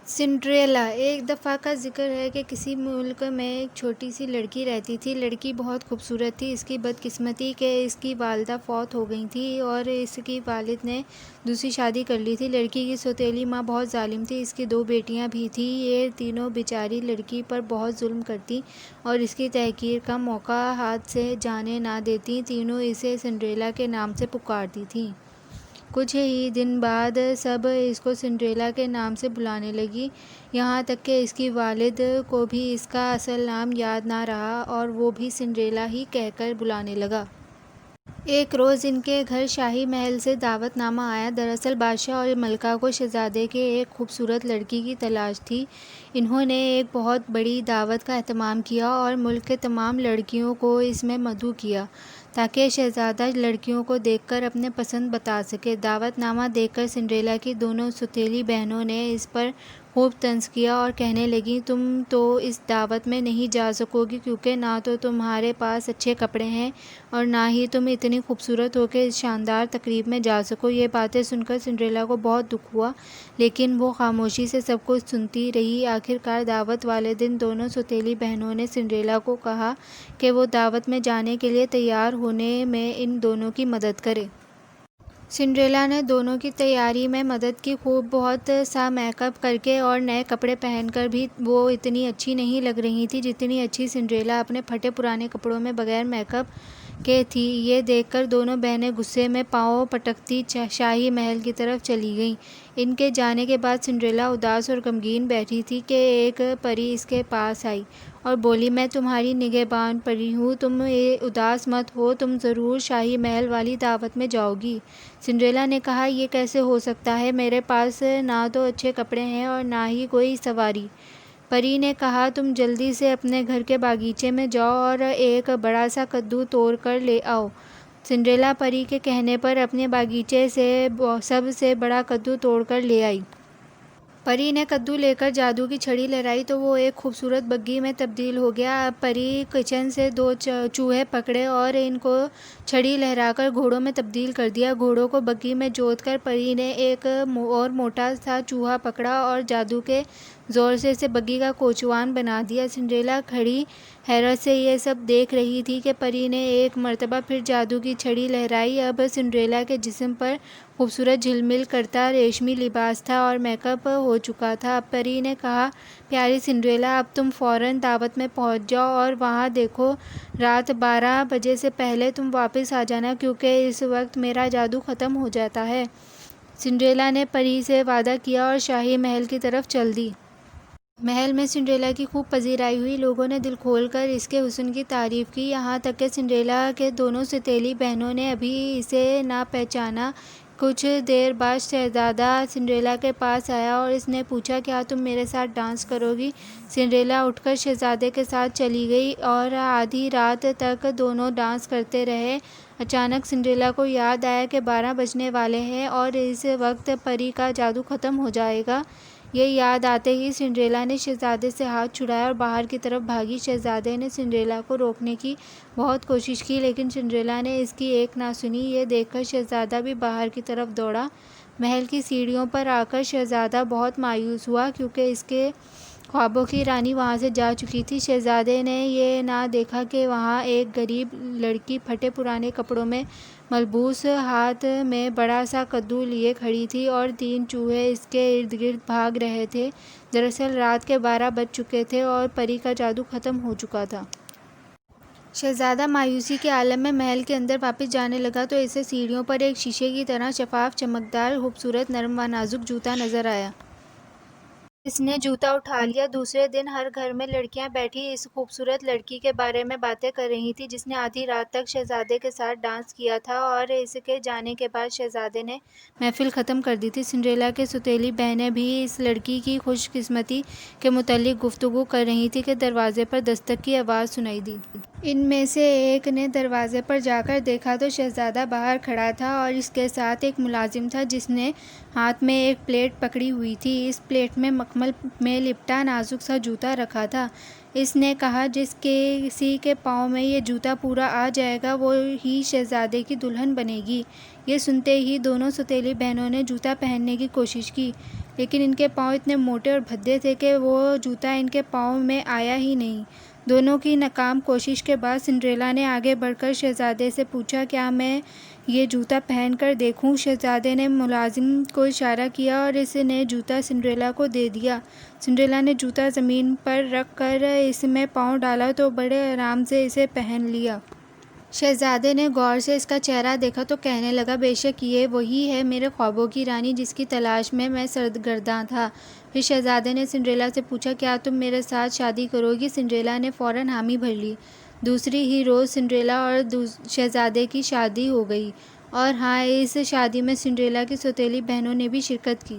Cinderella. ایک دفعہ کا ذکر ہے کہ کسی ملک میں ایک چھوٹی سی لڑکی رہتی تھی۔ لڑکی بہت خوبصورت تھی۔ اس کی بدقسمتی کہ اس کی والدہ فوت ہو گئی تھی اور اس کی والد نے دوسری شادی کر لی تھی۔ لڑکی کی سوتیلی ماں بہت ظالم تھی۔ اس کی دو بیٹیاں بھی تھیں۔ یہ تینوں بیچاری لڑکی پر بہت ظلم کرتیں اور اس کی تحقیر کا موقع ہاتھ سے جانے نہ دیتیں۔ تینوں اسے سنڈریلا کے نام سے پکارتی تھیں۔ کچھ ہی دن بعد سب اس کو سنڈریلا کے نام سے بلانے لگیں، یہاں تک کہ اس کی والد کو بھی اس کا اصل نام یاد نہ رہا اور وہ بھی سنڈریلا ہی کہہ کر بلانے لگا۔ ایک روز ان کے گھر شاہی محل سے دعوت نامہ آیا۔ دراصل بادشاہ اور ملکہ کو شہزادے کے ایک خوبصورت لڑکی کی تلاش تھی۔ انہوں نے ایک بہت بڑی دعوت کا اہتمام کیا اور ملک کے تمام لڑکیوں کو اس میں مدعو کیا تاکہ شہزادہ لڑکیوں کو دیکھ کر اپنے پسند بتا سکے۔ دعوت نامہ دیکھ کر سنڈریلا کی دونوں سوتیلی بہنوں نے اس پر خوب طنز کیا اور کہنے لگیں، تم تو اس دعوت میں نہیں جا سکو گی کیونکہ نہ تو تمہارے پاس اچھے کپڑے ہیں اور نہ ہی تم اتنی خوبصورت ہو کہ اس شاندار تقریب میں جا سکو۔ یہ باتیں سن کر سنڈریلا کو بہت دکھ ہوا، لیکن وہ خاموشی سے سب کچھ سنتی رہی۔ آخرکار دعوت والے دن دونوں سوتیلی بہنوں نے سنڈریلا کو کہا کہ وہ دعوت میں جانے کے لیے تیار ہونے میں ان دونوں کی مدد کرے۔ سنڈریلا نے دونوں کی تیاری میں مدد کی۔ خوب بہت سا میک اپ کر کے اور نئے کپڑے پہن کر بھی وہ اتنی اچھی نہیں لگ رہی تھی جتنی اچھی سنڈریلا اپنے پھٹے پرانے کپڑوں میں بغیر میک اپ کے تھی۔ یہ دیکھ کر دونوں بہنیں غصے میں پاؤں پٹکتی شاہی محل کی طرف چلی گئیں۔ ان کے جانے کے بعد سنڈریلا اداس اور غمگین بیٹھی تھی کہ ایک پری اس کے پاس آئی اور بولی، میں تمہاری نگہبان پری ہوں، تم اداس مت ہو، تم ضرور شاہی محل والی دعوت میں جاؤ گی۔ سنڈریلا نے کہا، یہ کیسے ہو سکتا ہے، میرے پاس نہ تو اچھے کپڑے ہیں اور نہ ہی کوئی سواری۔ پری نے کہا، تم جلدی سے اپنے گھر کے باغیچے میں جاؤ اور ایک بڑا سا کدو توڑ کر لے آؤ۔ سنڈریلا پری کے کہنے پر اپنے باغیچے سے سب سے بڑا کدو توڑ کر لے آئی۔ پری نے کدو لے کر جادو کی چھڑی لہرائی تو وہ ایک خوبصورت بگھی میں تبدیل ہو گیا۔ اب پری کچن سے دو چوہے پکڑے اور ان کو چھڑی لہرا کر گھوڑوں میں تبدیل کر دیا۔ گھوڑوں کو بگھی میں جوت کر پری نے ایک اور موٹا سا چوہا پکڑا اور جادو کے زور سے اسے بگھی کا کوچوان بنا دیا۔ سنڈریلا کھڑی حیرت سے یہ سب دیکھ رہی تھی کہ پری نے ایک مرتبہ پھر جادو کی چھڑی لہرائی۔ اب سنڈریلا کے جسم پر خوبصورت جھلمل کرتا ریشمی لباس تھا اور میک اپ ہو چکا تھا۔ اب پری نے کہا، پیاری سنڈریلا، اب تم فوراً دعوت میں پہنچ جاؤ اور وہاں دیکھو، رات 12 بجے سے پہلے تم واپس آ جانا کیونکہ اس وقت میرا جادو ختم ہو جاتا ہے۔ سنڈریلا نے پری سے وعدہ کیا اور شاہی محل کی طرف چل دی۔ محل میں سنڈریلا کی خوب پذیرائی ہوئی۔ لوگوں نے دل کھول کر اس کے حسن کی تعریف کی، یہاں تک کہ سنڈریلا کے دونوں سوتیلی بہنوں نے ابھی اسے نہ پہچانا۔ کچھ دیر بعد شہزادہ سنڈریلا کے پاس آیا اور اس نے پوچھا، کیا تم میرے ساتھ ڈانس کرو گی؟ سنڈریلا اٹھ کر شہزادے کے ساتھ چلی گئی اور آدھی رات تک دونوں ڈانس کرتے رہے۔ اچانک سنڈریلا کو یاد آیا کہ 12 بجنے والے ہیں اور اس وقت پری کا جادو ختم ہو جائے گا۔ یہ یاد آتے ہی سنڈریلا نے شہزادے سے ہاتھ چھڑایا اور باہر کی طرف بھاگی۔ شہزادے نے سنڈریلا کو روکنے کی بہت کوشش کی لیکن سنڈریلا نے اس کی ایک نہ سنی۔ یہ دیکھ کر شہزادہ بھی باہر کی طرف دوڑا۔ محل کی سیڑھیوں پر آ کر شہزادہ بہت مایوس ہوا کیونکہ اس کے خوابوں کی رانی وہاں سے جا چکی تھی۔ شہزادے نے یہ نہ دیکھا کہ وہاں ایک غریب لڑکی پھٹے پرانے کپڑوں میں ملبوس ہاتھ میں بڑا سا کدو لیے کھڑی تھی اور 3 چوہے اس کے ارد گرد بھاگ رہے تھے۔ دراصل رات کے 12 بج چکے تھے اور پری کا جادو ختم ہو چکا تھا۔ شہزادہ مایوسی کے عالم میں محل کے اندر واپس جانے لگا تو اسے سیڑھیوں پر ایک شیشے کی طرح شفاف، چمکدار، خوبصورت، نرم و نازک جوتا نظر آیا۔ اس نے جوتا اٹھا لیا۔ دوسرے دن ہر گھر میں لڑکیاں بیٹھی اس خوبصورت لڑکی کے بارے میں باتیں کر رہی تھیں جس نے آدھی رات تک شہزادے کے ساتھ ڈانس کیا تھا اور اس کے جانے کے بعد شہزادے نے محفل ختم کر دی تھی۔ سنڈریلا کی سوتیلی بہنیں بھی اس لڑکی کی خوش قسمتی کے متعلق گفتگو کر رہی تھیں کہ دروازے پر دستک کی آواز سنائی دی۔ ان میں سے ایک نے دروازے پر جا کر دیکھا تو شہزادہ باہر کھڑا تھا اور اس کے ساتھ ایک ملازم تھا جس نے ہاتھ میں ایک پلیٹ پکڑی ہوئی تھی۔ اس پلیٹ میں مخمل میں لپٹا نازک سا جوتا رکھا تھا۔ اس نے کہا، جس کسی کے پاؤں میں یہ جوتا پورا آ جائے گا وہ ہی شہزادے کی دلہن بنے گی۔ یہ سنتے ہی دونوں سوتیلی بہنوں نے جوتا پہننے کی کوشش کی لیکن ان کے پاؤں اتنے موٹے اور بھدے تھے کہ وہ جوتا ان کے پاؤں میں آیا ہی نہیں۔ دونوں کی ناکام کوشش کے بعد سنڈریلا نے آگے بڑھ کر شہزادے سے پوچھا، کیا میں یہ جوتا پہن کر دیکھوں؟ شہزادے نے ملازم کو اشارہ کیا اور اس نے جوتا سنڈریلا کو دے دیا۔ سنڈریلا نے جوتا زمین پر رکھ کر اس میں پاؤں ڈالا تو بڑے آرام سے اسے پہن لیا۔ شہزادے نے غور سے اس کا چہرہ دیکھا تو کہنے لگا، بے شک یہ وہی ہے میرے خوابوں کی رانی جس کی تلاش میں سرگرداں تھا۔ پھر شہزادے نے سنڈریلا سے پوچھا، کیا تم میرے ساتھ شادی کرو گی؟ سنڈریلا نے فوراً حامی بھر لی۔ دوسری ہی روز سنڈریلا اور شہزادے کی شادی ہو گئی، اور ہاں، اس شادی میں سنڈریلا کی سوتیلی بہنوں نے بھی شرکت کی۔